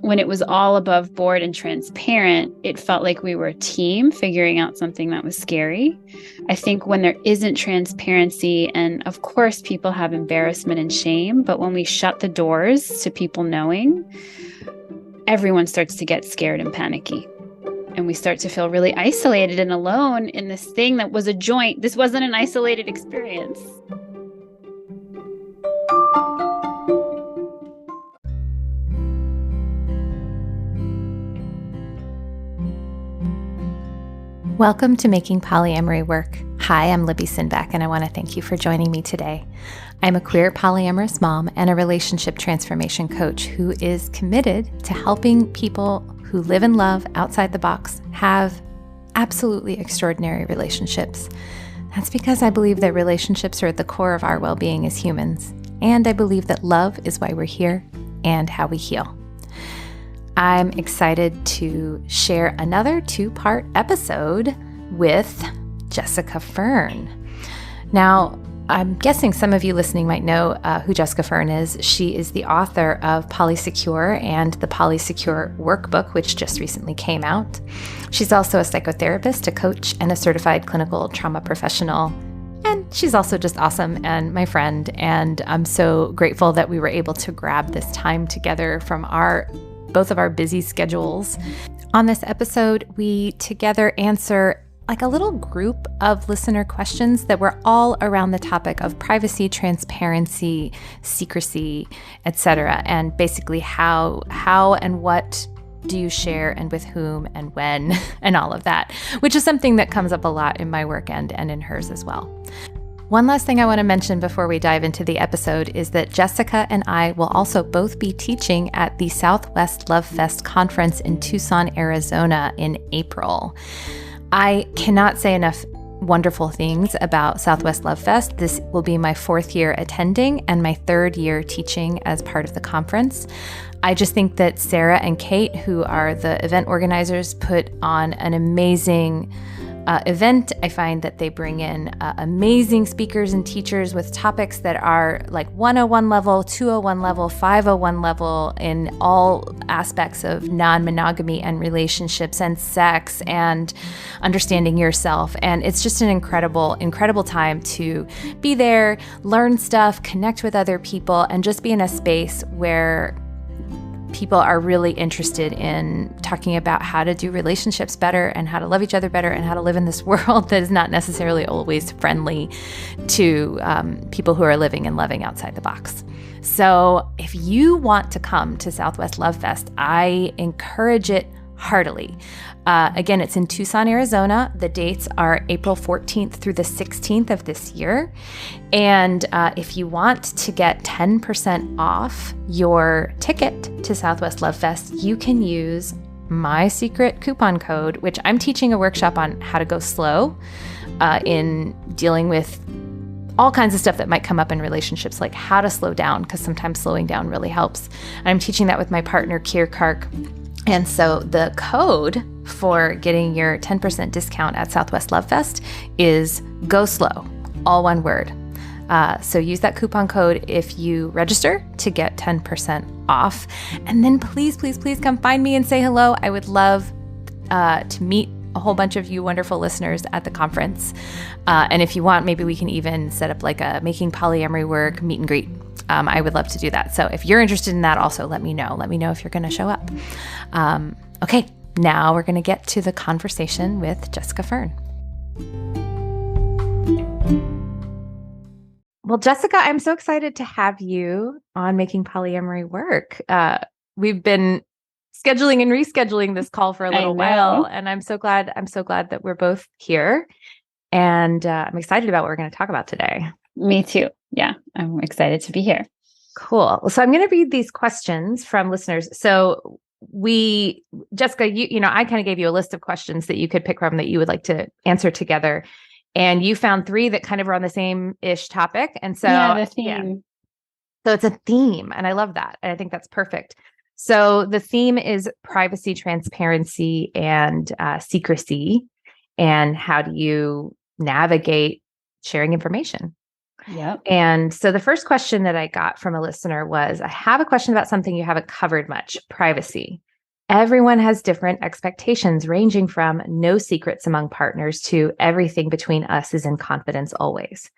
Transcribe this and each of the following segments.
when it was all above board and transparent, it felt like we were a team figuring out something that was scary. I think when there isn't transparency, and of course people have embarrassment and shame, but when we shut the doors to people knowing, everyone starts to get scared and panicky. And we start to feel really isolated and alone in this thing that was a joint. This wasn't an isolated experience. Welcome to Making Polyamory Work. Hi, I'm Libby Sinback, and I want to thank you for joining me today. I'm a queer polyamorous mom and a relationship transformation coach who is committed to helping people who live and love outside the box have absolutely extraordinary relationships. That's because I believe that relationships are at the core of our well-being as humans, and I believe that love is why we're here and how we heal. I'm excited to share another 2-part episode with Jessica Fern. Now, I'm guessing some of you listening might know who Jessica Fern is. She is the author of Polysecure and the Polysecure workbook, which just recently came out. She's also a psychotherapist, a coach, and a certified clinical trauma professional. And she's also just awesome and my friend. And I'm so grateful that we were able to grab this time together from both of our busy schedules. On this episode, we together answer like a little group of listener questions that were all around the topic of privacy, transparency, secrecy, etc. And basically how and what do you share and with whom and when and all of that, which is something that comes up a lot in my work and in hers as well. One last thing I want to mention before we dive into the episode is that Jessica and I will also both be teaching at the Southwest Love Fest conference in Tucson, Arizona in April. I cannot say enough wonderful things about Southwest Love Fest. This will be my 4th year attending and my 3rd year teaching as part of the conference. I just think that Sarah and Kate, who are the event organizers, put on an amazing event. I find that they bring in amazing speakers and teachers with topics that are like 101 level, 201 level, 501 level in all aspects of non-monogamy and relationships and sex and understanding yourself. And it's just an incredible, incredible time to be there, learn stuff, connect with other people, and just be in a space where people are really interested in talking about how to do relationships better and how to love each other better and how to live in this world that is not necessarily always friendly to people who are living and loving outside the box. So if you want to come to Southwest Love Fest, I encourage it heartily. Again, it's in Tucson, Arizona. The dates are April 14th through the 16th of this year. And if you want to get 10% off your ticket to Southwest Love Fest, you can use my secret coupon code, which I'm teaching a workshop on how to go slow in dealing with all kinds of stuff that might come up in relationships, like how to slow down, because sometimes slowing down really helps. I'm teaching that with my partner, Kier Kark. And so the code for getting your 10% discount at Southwest Love Fest is go slow, all one word. So use that coupon code if you register to get 10% off. And then please, please, please come find me and say hello. I would love to meet a whole bunch of you wonderful listeners at the conference. And if you want, maybe we can even set up like a Making Polyamory Work meet and greet. I would love to do that. So if you're interested in that, also let me know. Let me know if you're going to show up. Okay, now we're going to get to the conversation with Jessica Fern. Well, Jessica, I'm so excited to have you on Making Polyamory Work. We've been scheduling and rescheduling this call for a little while, and I'm so glad that we're both here. And I'm excited about what we're going to talk about today. Me too. Yeah, I'm excited to be here. Cool. So I'm going to read these questions from listeners. So Jessica, I kind of gave you a list of questions that you could pick from that you would like to answer together. And you found 3 that kind of are on the same-ish topic. And so, the theme. Yeah. So it's a theme. And I love that. And I think that's perfect. So the theme is privacy, transparency, and secrecy. And how do you navigate sharing information? Yep. And so the first question that I got from a listener was, I have a question about something you haven't covered much, privacy. Everyone has different expectations, ranging from no secrets among partners to everything between us is in confidence always.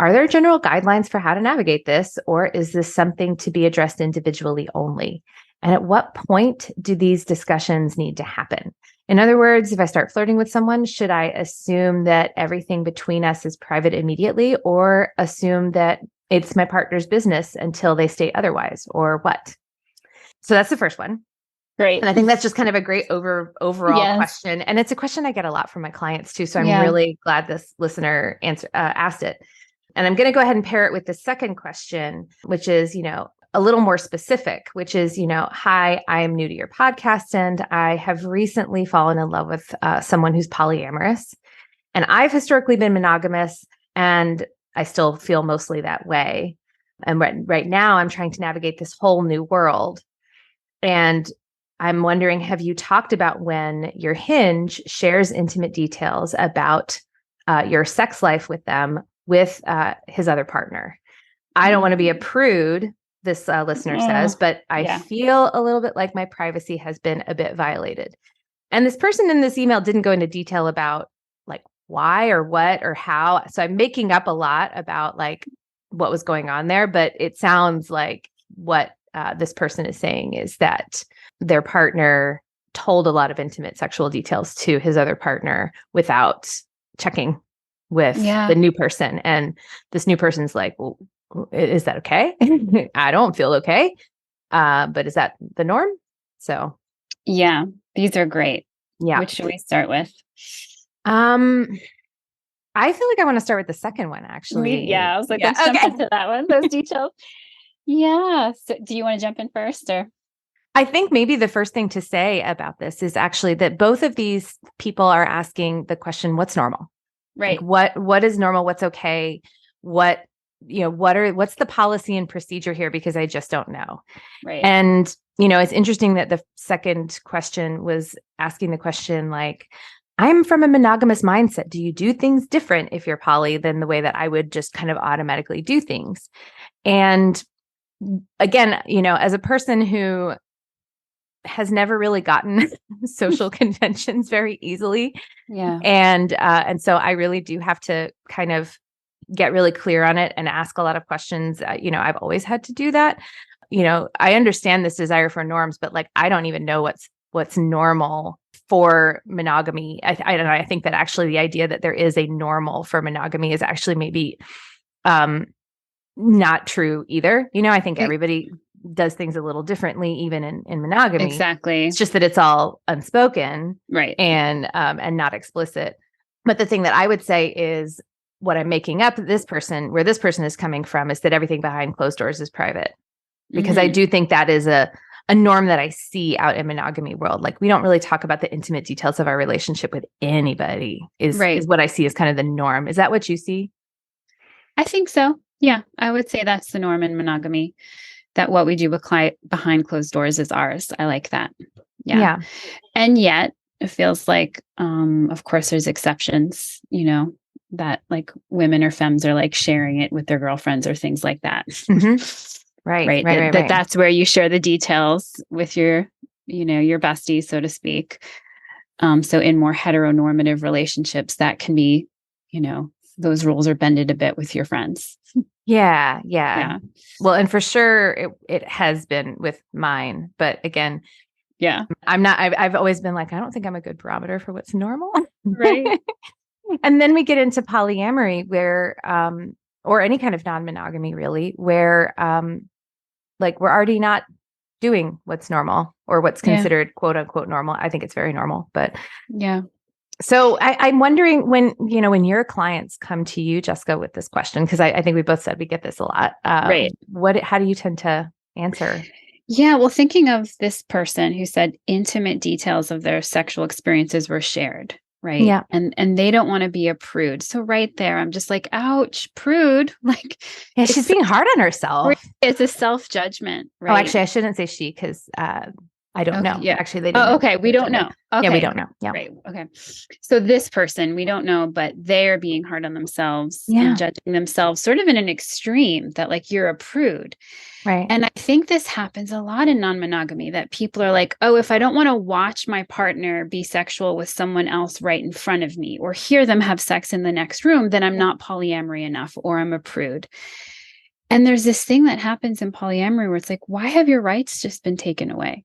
Are there general guidelines for how to navigate this, or is this something to be addressed individually only? And at what point do these discussions need to happen? In other words, if I start flirting with someone, should I assume that everything between us is private immediately, or assume that it's my partner's business until they state otherwise, or what? So that's the first one. Great. And I think that's just kind of a great overall Yes. question. And it's a question I get a lot from my clients too. So I'm Yeah. really glad this listener asked it. And I'm going to go ahead and pair it with the second question, which is, a little more specific, which is, hi, I am new to your podcast and I have recently fallen in love with someone who's polyamorous. And I've historically been monogamous and I still feel mostly that way. And right now I'm trying to navigate this whole new world. And I'm wondering, have you talked about when your Hinge shares intimate details about your sex life with them, with his other partner? I don't want to be a prude, this listener says, but I feel a little bit like my privacy has been a bit violated. And this person in this email didn't go into detail about like why or what or how. So I'm making up a lot about like what was going on there, but it sounds like what this person is saying is that their partner told a lot of intimate sexual details to his other partner without checking with the new person. And this new person's like, well, is that okay? I don't feel okay. But is that the norm? So. Yeah, these are great. Yeah. Which should we start with? I feel like I want to start with the second one, actually. I was like, let's jump into that one, those details. Yeah. So do you want to jump in first or? I think maybe the first thing to say about this is actually that both of these people are asking the question, what's normal? Right. Like what is normal? What's okay? What's the policy and procedure here? Because I just don't know. Right. And, it's interesting that the second question was asking the question like, I'm from a monogamous mindset. Do you do things different if you're poly than the way that I would just kind of automatically do things? And again, as a person who has never really gotten social conventions very easily. Yeah. And so I really do have to kind of get really clear on it and ask a lot of questions. I've always had to do that. I understand this desire for norms, but like, I don't even know what's normal for monogamy. I think that actually the idea that there is a normal for monogamy is actually maybe not true either. I think everybody does things a little differently, even in monogamy. Exactly. It's just that it's all unspoken, right? And not explicit. But the thing that I would say is what I'm making up. Where this person is coming from, is that everything behind closed doors is private, because I do think that is a norm that I see out in monogamy world. Like we don't really talk about the intimate details of our relationship with anybody. Is what I see as kind of the norm. Is that what you see? I think so. Yeah, I would say that's the norm in monogamy. That what we do behind closed doors is ours. I like that. Yeah. And yet it feels like, of course, there's exceptions, that like women or femmes are like sharing it with their girlfriends or things like that. Right. That's where you share the details with your bestie, so to speak. So in more heteronormative relationships, that can be, those rules are bended a bit with your friends. Yeah. Well, and for sure it has been with mine, but again, I've always been like, I don't think I'm a good barometer for what's normal. Right. And then we get into polyamory where, or any kind of non-monogamy really, where, like we're already not doing what's normal or what's considered quote unquote normal. I think it's very normal, but so I'm wondering when your clients come to you, Jessica, with this question, because I think we both said we get this a lot. Right. How do you tend to answer? Yeah. Well, thinking of this person who said intimate details of their sexual experiences were shared. Right. Yeah. And they don't want to be a prude. So right there, I'm just like, ouch, prude. Like, she's being hard on herself. It's a self-judgment. Right. Oh, actually, I shouldn't say she, because I don't Okay, know. yeah. Actually, they didn't. Oh, okay. We don't know. Okay. Yeah, we don't know. Yeah. Right. Okay. So this person, we don't know, but they're being hard on themselves Yeah. and judging themselves sort of in an extreme that like you're a prude. Right. And I think this happens a lot in non-monogamy, that people are like, oh, if I don't want to watch my partner be sexual with someone else right in front of me or hear them have sex in the next room, then I'm not polyamory enough, or I'm a prude. And there's this thing that happens in polyamory where it's like, why have your rights just been taken away?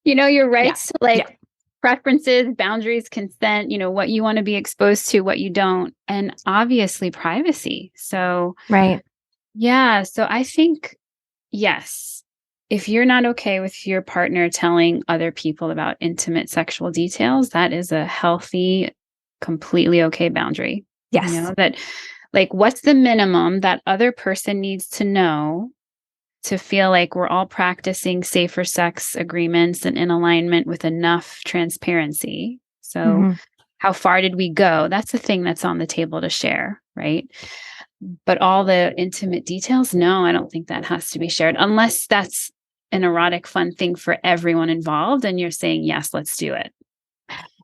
Your rights to like preferences, boundaries, consent, what you want to be exposed to, what you don't, and obviously privacy. So, right. Yeah. So I think, yes, if you're not okay with your partner telling other people about intimate sexual details, that is a healthy, completely okay boundary. Yes. That like, what's the minimum that other person needs to know to feel like we're all practicing safer sex agreements and in alignment with enough transparency? So how far did we go? That's the thing that's on the table to share, right? But all the intimate details, no, I don't think that has to be shared unless that's an erotic, fun thing for everyone involved. And you're saying, yes, let's do it.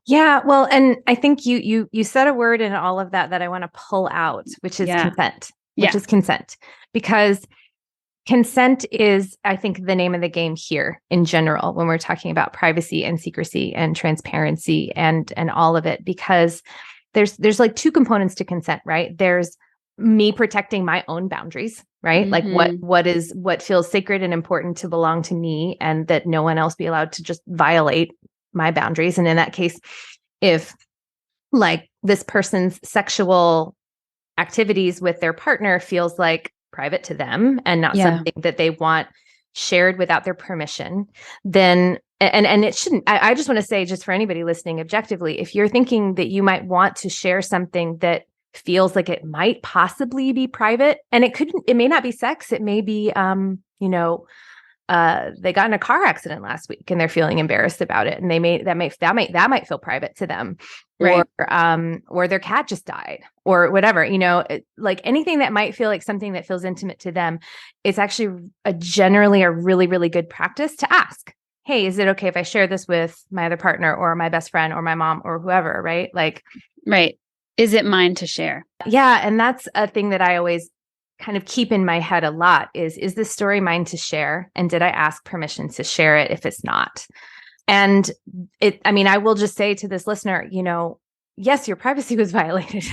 Yeah. Well, and I think you said a word in all of that I want to pull out, which is consent, because consent is, I think, the name of the game here in general, when we're talking about privacy and secrecy and transparency and all of it, because there's like two components to consent, right? There's me protecting my own boundaries, right? Like what feels sacred and important to belong to me, and that no one else be allowed to just violate my boundaries. And in that case, if like this person's sexual activities with their partner feels like private to them and not something that they want shared without their permission, then and it shouldn't. I just want to say, just for anybody listening objectively, if you're thinking that you might want to share something that feels like it might possibly be private, and it may not be sex, it may be they got in a car accident last week and they're feeling embarrassed about it, and that might feel private to them, right? Or their cat just died or whatever, like anything that might feel like something that feels intimate to them. It's actually generally a really, really good practice to ask, hey, is it okay if I share this with my other partner or my best friend or my mom or whoever, right? Like, right. Is it mine to share? Yeah. And that's a thing that I always kind of keep in my head a lot is this story mine to share? And did I ask permission to share it if it's not? And I will just say to this listener, yes, your privacy was violated.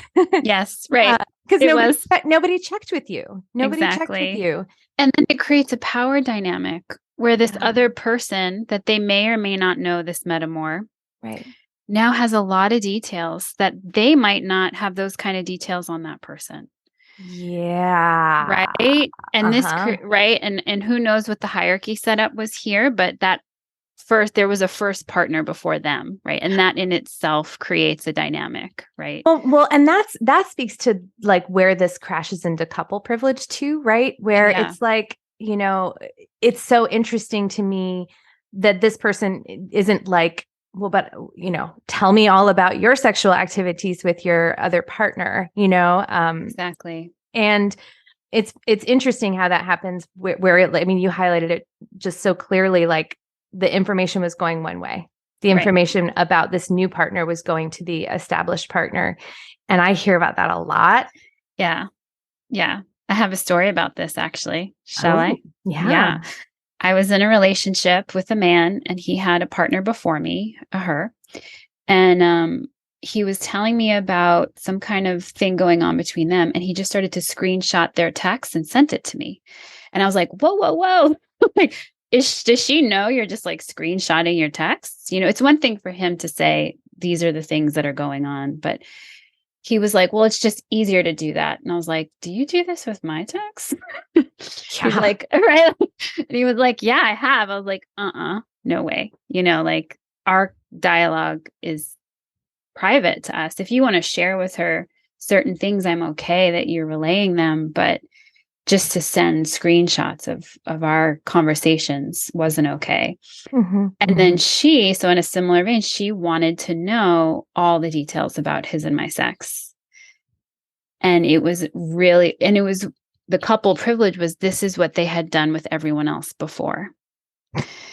Yes, right. Because nobody checked with you. Nobody checked with you. And then it creates a power dynamic where this other person that they may or may not know, this metamor, right, now has a lot of details that they might not have those kind of details on that person. Yeah. Right. And this, right. And who knows what the hierarchy setup was here, but there was a first partner before them. Right. And that in itself creates a dynamic. Right. Well, and that speaks to like where this crashes into couple privilege too, right? Where it's like, it's so interesting to me that this person isn't like, well, but, tell me all about your sexual activities with your other partner, Exactly. And it's interesting how that happens where you highlighted it just so clearly, like the information was going one way. The information about this new partner was going to the established partner. And I hear about that a lot. Yeah. Yeah. I have a story about this actually. Shall I? Yeah. I was in a relationship with a man and he had a partner before me, her. And he was telling me about some kind of thing going on between them. And he just started to screenshot their text and sent it to me. And I was like, whoa. Like, does she know you're just like screenshotting your texts? It's one thing for him to say, these are the things that are going on. But he was like, well, it's just easier to do that. And I was like, do you do this with my texts? He's like, right. And he was like, yeah, I have. I was like, no way. Like our dialogue is private to us. If you want to share with her certain things, I'm okay that you're relaying them. But just to send screenshots of our conversations wasn't okay. And then so in a similar vein, she wanted to know all the details about his and my sex. And it was the couple privilege was, this is what they had done with everyone else before.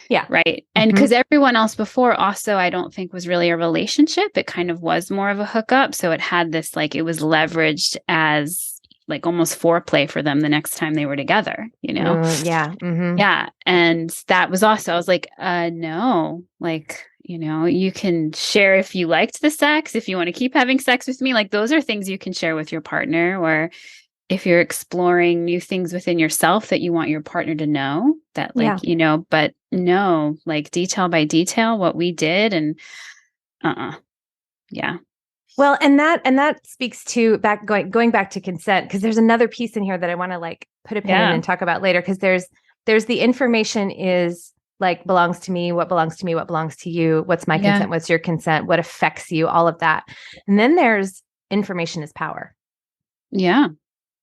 Yeah. Right. And because everyone else before also, I don't think was really a relationship. It kind of was more of a hookup. So it had this, like, it was leveraged as like almost foreplay for them the next time they were together, Yeah. Yeah. And that was also, I was like, no, like, you can share if you liked the sex, if you want to keep having sex with me, like those are things you can share with your partner, or if you're exploring new things within yourself that you want your partner to know that, like, but no, like detail by detail what we did. And yeah. Well, and that speaks to going back to consent, because there's another piece in here that I want to like put a pin in and talk about later, because there's the information is like belongs to me, what belongs to me, what belongs to you, what's my consent, what's your consent, what affects you, all of that. And then there's information is power. Yeah.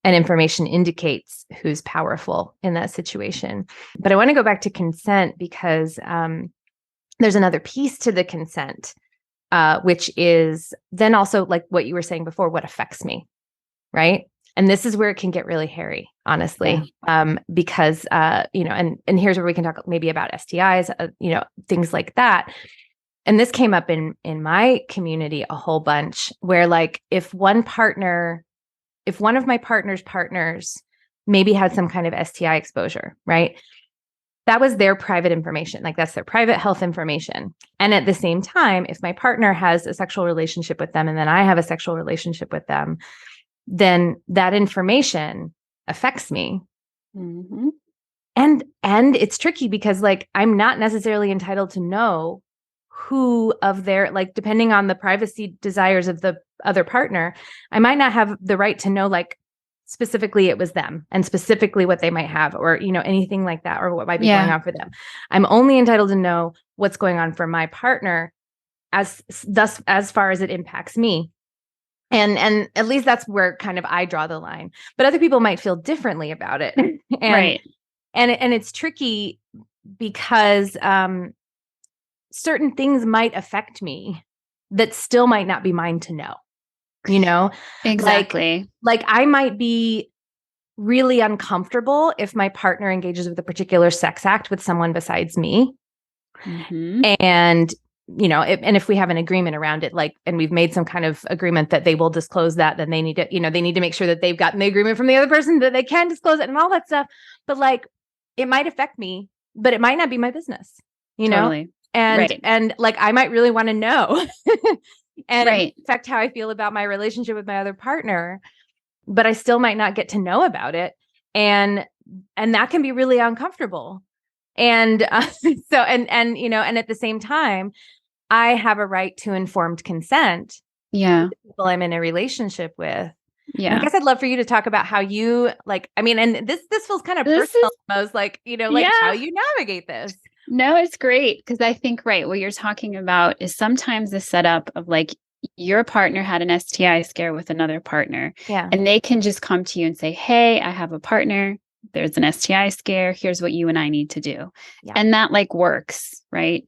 And information indicates who's powerful in that situation. But I want to go back to consent because there's another piece to the consent, which is then also like what you were saying before, what affects me, right? And this is where it can get really hairy, honestly, because, and here's where we can talk maybe about STIs, things like that. And this came up in my community a whole bunch, where like if one of my partner's partners maybe had some kind of STI exposure, right? That was their private information. Like that's their private health information. And at the same time, if my partner has a sexual relationship with them and then I have a sexual relationship with them, then that information affects me. Mm-hmm. And it's tricky because like, I'm not necessarily entitled to know who of their, like, depending on the privacy desires of the other partner, I might not have the right to know, like, specifically it was them and specifically what they might have, or, anything like that, or what might be going on for them. I'm only entitled to know what's going on for my partner as far as it impacts me. And at least that's where kind of I draw the line, but other people might feel differently about it. And it's tricky because, certain things might affect me that still might not be mine to know, Exactly. Like I might be really uncomfortable if my partner engages with a particular sex act with someone besides me. Mm-hmm. And, and if we have an agreement around it, like, and we've made some kind of agreement that they will disclose that, then they need to make sure that they've gotten the agreement from the other person that they can disclose it and all that stuff. But like, it might affect me, but it might not be my business, Totally. And like, I might really want to know and it affect how I feel about my relationship with my other partner, but I still might not get to know about it. And that can be really uncomfortable. And and at the same time, I have a right to informed consent. Yeah. With the people I'm in a relationship with. Yeah. And I guess I'd love for you to talk about how you and this feels kind of personal, almost like, how you navigate this. No, it's great. Because I think, what you're talking about is sometimes the setup of like your partner had an STI scare with another partner. Yeah. And they can just come to you and say, hey, I have a partner. There's an STI scare. Here's what you and I need to do. Yeah. And that like works, right?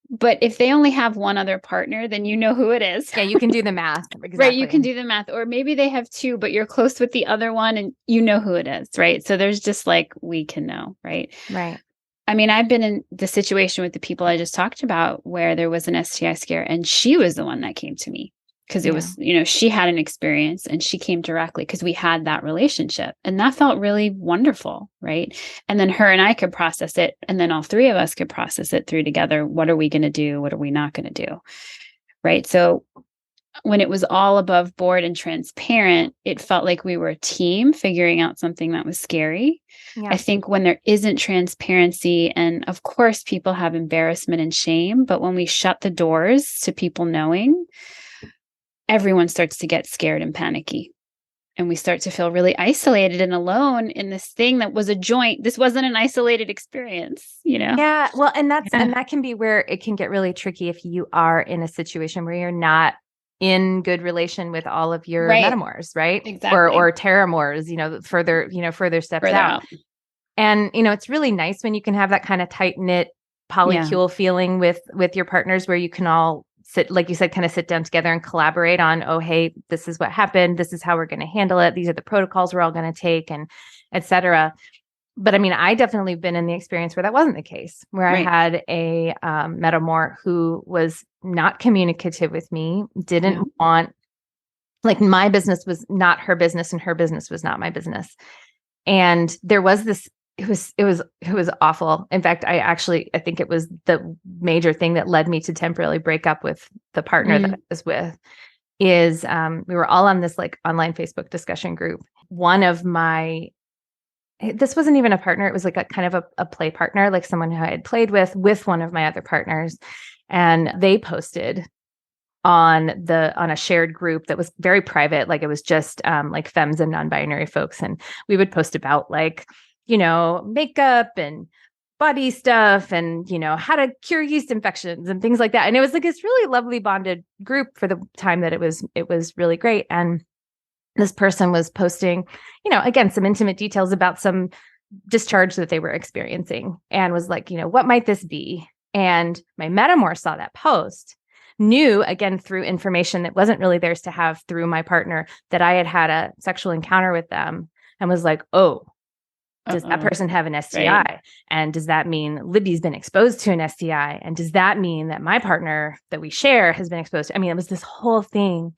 But if they only have one other partner, then you know who it is. Yeah, you can do the math. Exactly. Right, you can do the math. Or maybe they have two, but you're close with the other one and you know who it is, right? So there's just like, we can know, right? Right. I mean, I've been in the situation with the people I just talked about where there was an STI scare and she was the one that came to me because it was, she had an experience and she came directly because we had that relationship and that felt really wonderful. Right. And then her and I could process it. And then all three of us could process it through together. What are we going to do? What are we not going to do? Right. So when it was all above board and transparent, it felt like we were a team figuring out something that was scary. Yeah. I think when there isn't transparency, and of course people have embarrassment and shame, but when we shut the doors to people knowing, everyone starts to get scared and panicky. And we start to feel really isolated and alone in this thing that was a joint. This wasn't an isolated experience, Yeah. Well, and that can be where it can get really tricky if you are in a situation where you're not in good relation with all of your metamors, right? Exactly. Or terramors, further steps out. And, it's really nice when you can have that kind of tight knit polycule feeling with your partners where you can all sit, like you said, kind of sit down together and collaborate on, oh, hey, this is what happened. This is how we're going to handle it. These are the protocols we're all going to take, and et cetera. But I mean, I definitely been in the experience where that wasn't the case, where I had a metamor who was not communicative with me, didn't want, like, my business was not her business and her business was not my business. And there was this, it was awful. In fact, I think it was the major thing that led me to temporarily break up with the partner that I was with. Is we were all on this like online Facebook discussion group. This wasn't even a partner. It was like a kind of a play partner, like someone who I had played with one of my other partners. And they posted on a shared group that was very private. Like it was just like femmes and non-binary folks. And we would post about like, makeup and body stuff and, how to cure yeast infections and things like that. And it was like this really lovely bonded group for the time that it was really great. And this person was posting, again, some intimate details about some discharge that they were experiencing and was like, what might this be? And my metamor saw that post, knew, again, through information that wasn't really theirs to have through my partner, that I had a sexual encounter with them, and was like, oh, does that person have an STI? Right. And does that mean Libby's been exposed to an STI? And does that mean that my partner that we share has been exposed to? I mean, it was this whole thing.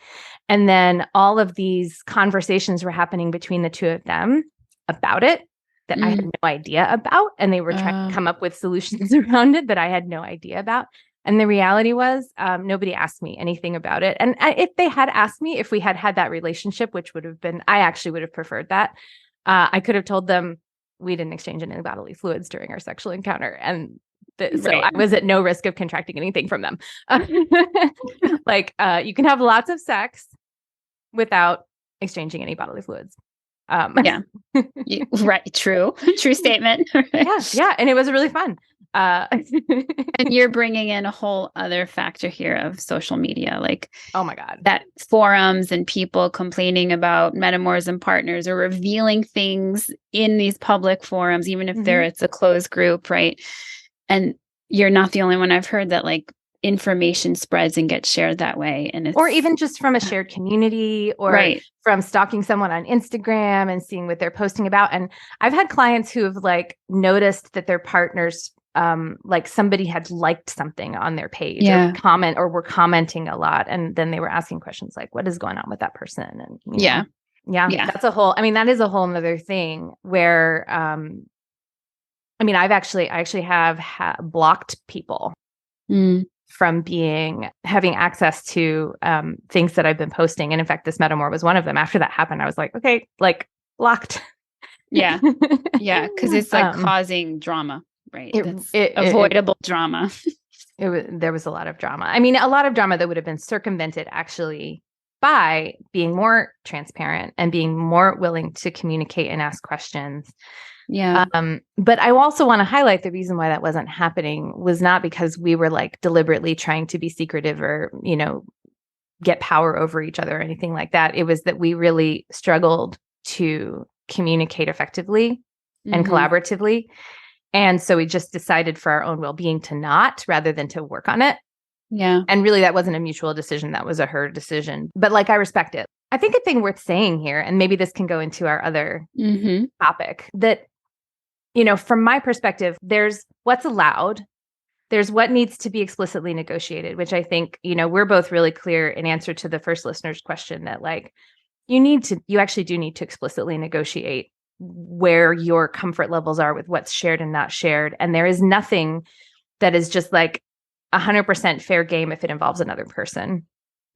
And then all of these conversations were happening between the two of them about it that I had no idea about. And they were trying to come up with solutions around it that I had no idea about. And the reality was nobody asked me anything about it. And if they had asked me if we had had that relationship, which would have been, I actually would have preferred that. I could have told them we didn't exchange any bodily fluids during our sexual encounter. And so I was at no risk of contracting anything from them. Like you can have lots of sex without exchanging any bodily fluids. Right. True statement. Yeah. And it was really fun. And you're bringing in a whole other factor here of social media, like, oh my God, that forums and people complaining about metamors and partners or revealing things in these public forums, even if it's a closed group, right? And you're not the only one. I've heard that like information spreads and gets shared that way, and or even just from a shared community, or from stalking someone on Instagram and seeing what they're posting about. And I've had clients who have like noticed that their partners, like somebody had liked something on their page or were commenting a lot. And then they were asking questions like, what is going on with that person? And that's that is a whole nother thing where, I actually have blocked people from having access to, things that I've been posting. And in fact, this metamor was one of them. After that happened, I was like, okay, like blocked. Yeah. Cause it's like causing drama. Right. Avoidable drama. There was a lot of drama. I mean, a lot of drama that would have been circumvented actually by being more transparent and being more willing to communicate and ask questions. Yeah. But I also want to highlight the reason why that wasn't happening was not because we were like deliberately trying to be secretive or, get power over each other or anything like that. It was that we really struggled to communicate effectively and collaboratively. And so we just decided for our own well-being to not, rather than to work on it. Yeah. And really that wasn't a mutual decision. That was a her decision. But like, I respect it. I think a thing worth saying here, and maybe this can go into our other topic, that, from my perspective, there's what's allowed. There's what needs to be explicitly negotiated, which I think, we're both really clear in answer to the first listener's question that like, you actually do need to explicitly negotiate where your comfort levels are with what's shared and not shared. And there is nothing that is just like 100% fair game if it involves another person.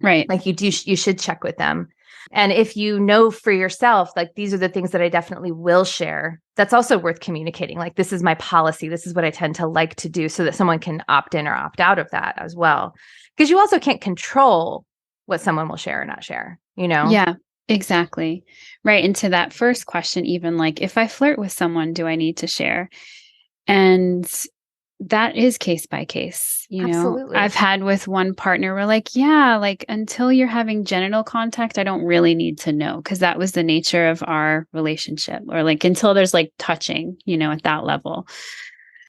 Right. Like you should check with them. And if you know for yourself, like these are the things that I definitely will share, that's also worth communicating. Like, this is my policy. This is what I tend to like to do, so that someone can opt in or opt out of that as well. Because you also can't control what someone will share or not share, Yeah. Exactly. Right. And to that first question, even like, if I flirt with someone, do I need to share? And that is case by case. Absolutely. I've had with one partner, we're like, like until you're having genital contact, I don't really need to know, because that was the nature of our relationship. Or like until there's like touching, at that level,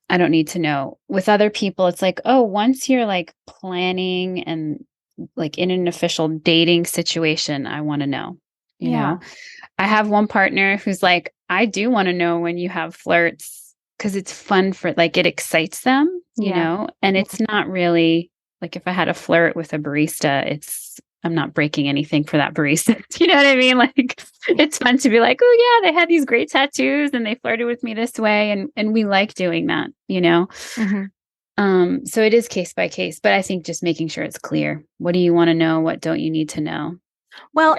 I don't need to know. With other people, it's like, oh, once you're like planning and like in an official dating situation, I want to know. You know, I have one partner who's like, I do want to know when you have flirts because it's fun for like it excites them, and it's not really like if I had a flirt with a barista, I'm not breaking anything for that barista. You know what I mean? Like it's fun to be like, oh yeah, they had these great tattoos and they flirted with me this way. And we like doing that, So it is case by case, but I think just making sure it's clear. What do you want to know? What don't you need to know? Well,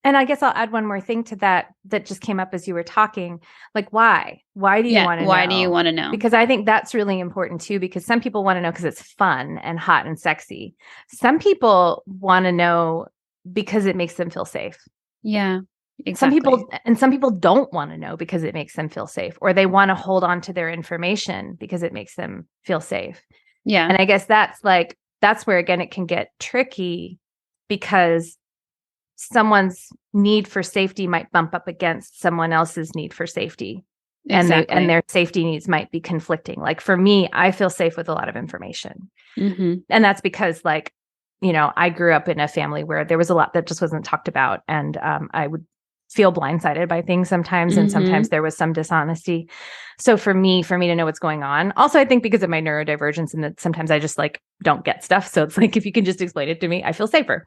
and I guess I'll add one more thing to that just came up as you were talking. Like, why? Why do you want to know? Why do you want to know? Because I think that's really important too, because some people want to know because it's fun and hot and sexy. Some people want to know because it makes them feel safe. Yeah, exactly. Some people don't want to know because it makes them feel safe, or they want to hold on to their information because it makes them feel safe. Yeah. And I guess that's where, again, it can get tricky because someone's need for safety might bump up against someone else's need for safety. Exactly. And their safety needs might be conflicting. Like for me, I feel safe with a lot of information. Mm-hmm. And that's because I grew up in a family where there was a lot that just wasn't talked about. And I would feel blindsided by things sometimes. And sometimes there was some dishonesty. So for me to know what's going on, also, I think because of my neurodivergence and that sometimes I just don't get stuff. So it's like, if you can just explain it to me, I feel safer.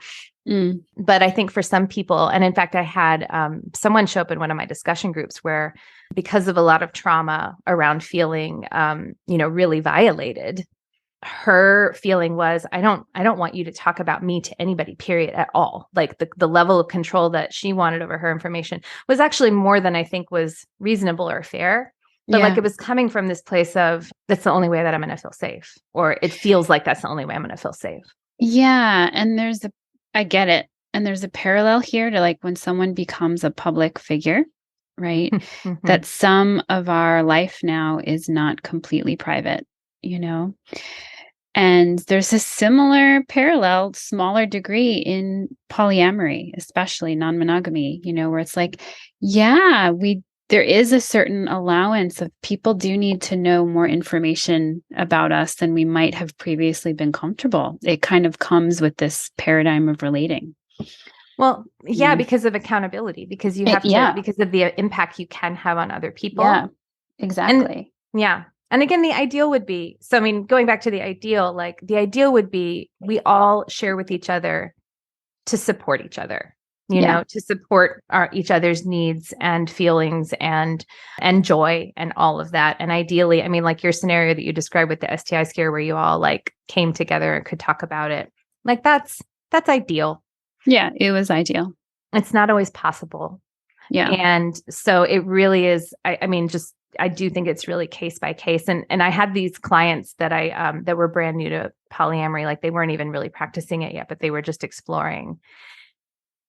But I think for some people, and in fact, I had someone show up in one of my discussion groups where because of a lot of trauma around feeling, really violated, her feeling was, I don't want you to talk about me to anybody, period, at all. Like the level of control that she wanted over her information was actually more than I think was reasonable or fair. But it was coming from this place of, that's the only way that I'm going to feel safe, or it feels like that's the only way I'm going to feel safe. Yeah. And I get it. And there's a parallel here to when someone becomes a public figure, right? That some of our life now is not completely private, And there's a similar parallel, smaller degree in polyamory, especially non-monogamy, where it's there is a certain allowance of people do need to know more information about us than we might have previously been comfortable. It kind of comes with this paradigm of relating. Well, yeah, because of accountability, because you have to, because of the impact you can have on other people. Yeah, exactly. And again, the ideal would be, so I mean, going back to the ideal would be we all share with each other to support each other, to support each other's needs and feelings and joy and all of that. And ideally, I mean, like your scenario that you described with the STI scare where you all came together and could talk about it. That's ideal. Yeah, it was ideal. It's not always possible. Yeah. And so it really is, I do think it's really case by case. And I had these clients that that were brand new to polyamory, they weren't even really practicing it yet, but they were just exploring.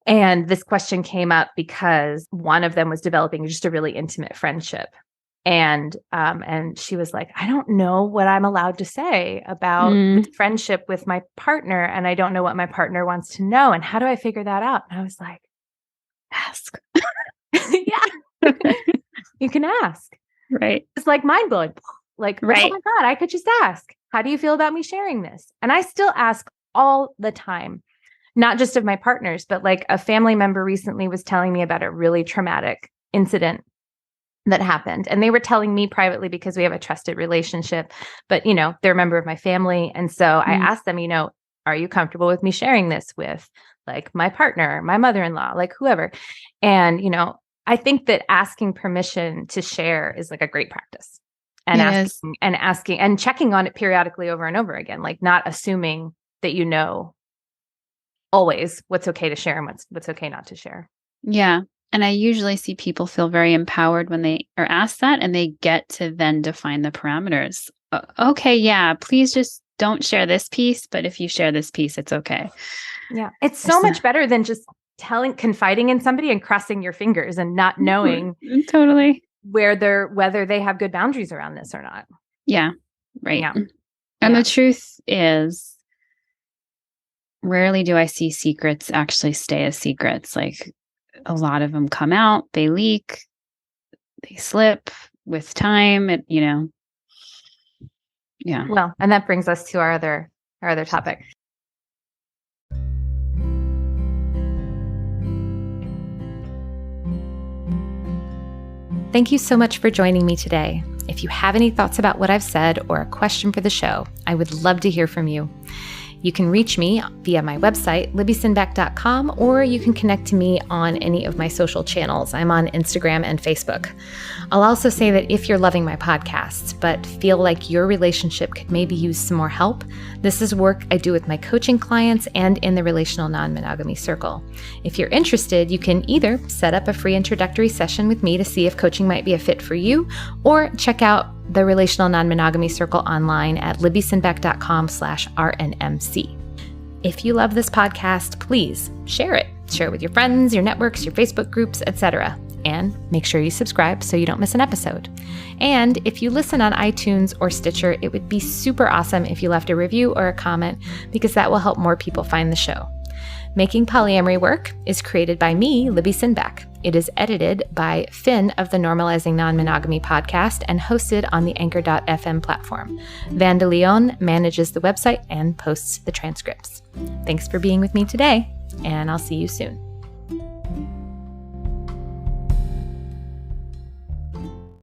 And this question came up because one of them was developing just a really intimate friendship. And she was like, I don't know what I'm allowed to say about this friendship with my partner. And I don't know what my partner wants to know. And how do I figure that out? And I was like, ask. Yeah, you can ask. Right. It's mind blowing. Right. Oh my God, I could just ask, how do you feel about me sharing this? And I still ask all the time, not just of my partners, but a family member recently was telling me about a really traumatic incident that happened. And they were telling me privately because we have a trusted relationship, but they're a member of my family. And so I asked them, are you comfortable with me sharing this with my partner, my mother-in-law, whoever? And, I think that asking permission to share is a great practice, and asking and checking on it periodically over and over again, not assuming that always what's okay to share and what's okay not to share. Yeah. And I usually see people feel very empowered when they are asked that, and they get to then define the parameters. Okay, yeah, please just don't share this piece, but if you share this piece, it's okay. Yeah. It's so much better than just confiding in somebody and crossing your fingers and not knowing totally whether they have good boundaries around this or not. Yeah. Right. Yeah. And the truth is, rarely do I see secrets actually stay as secrets. A lot of them come out, they leak, they slip with time. Yeah. Well, and that brings us to our other topic. Thank you so much for joining me today. If you have any thoughts about what I've said or a question for the show, I would love to hear from you. You can reach me via my website, libbysinback.com, or you can connect to me on any of my social channels. I'm on Instagram and Facebook. I'll also say that if you're loving my podcasts, but feel like your relationship could maybe use some more help, this is work I do with my coaching clients and in the relational non-monogamy circle. If you're interested, you can either set up a free introductory session with me to see if coaching might be a fit for you, or check out the Relational Non-Monogamy Circle online at libbysinback.com/RNMC. If you love this podcast, please share it. Share it with your friends, your networks, your Facebook groups, etc. And make sure you subscribe so you don't miss an episode. And if you listen on iTunes or Stitcher, it would be super awesome if you left a review or a comment, because that will help more people find the show. Making Polyamory Work is created by me, Libby Sinback. It is edited by Finn of the Normalizing Non-Monogamy podcast and hosted on the Anchor.fm platform. Van de Leon manages the website and posts the transcripts. Thanks for being with me today, and I'll see you soon.